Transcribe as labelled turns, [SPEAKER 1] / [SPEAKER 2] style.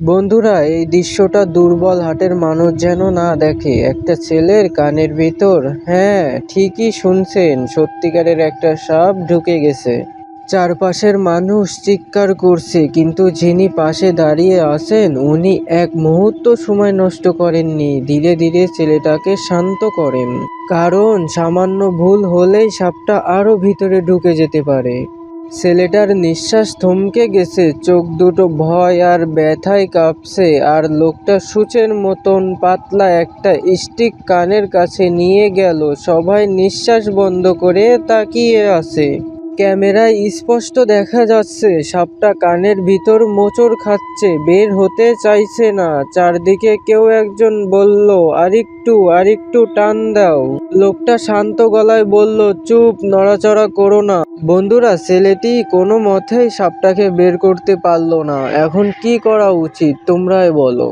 [SPEAKER 1] বন্ধুরা, এই দৃশ্যটা দুর্বল হাটের মানুষ যেন না দেখে। একটা ছেলের কানের ভিতর, হ্যাঁ ঠিকই শুনছেন, সত্যিকারের একটা সাপ ঢুকে গেছে। চারপাশের মানুষ চিৎকার করছে, কিন্তু যিনি পাশে দাঁড়িয়ে আছেন উনি এক মুহূর্ত সময় নষ্ট করেননি। ধীরে ধীরে ছেলেটাকে শান্ত করেন, কারণ সামান্য ভুল হলেই সাপটা আরো ভিতরে ঢুকে যেতে পারে। ছেলেটার নিঃশ্বাস থমকে গেছে, চোখ দুটো ভয় আর ব্যথায় কাঁপছে, আর লোকটা সূচের মতন পাতলা একটা স্টিক কানের কাছে নিয়ে গেল। সবাই নিঃশ্বাস বন্ধ করে তাকিয়ে আছে। ক্যামেরায় স্পষ্ট দেখা যাচ্ছে সাপটা কানের ভিতর মোচড় খাচ্ছে, বের হতে চাইছে না। চারদিকে কেউ একজন বলল, আরেকটু আরেকটু টান দাও। লোকটা শান্ত গলায় বলল, চুপ, নড়াচড়া করো না। বন্ধুরা, ছেলেটি কোনো মতেই সাপটাকে বের করতে পারল না। এখন কি করা উচিত তোমরাই বলো।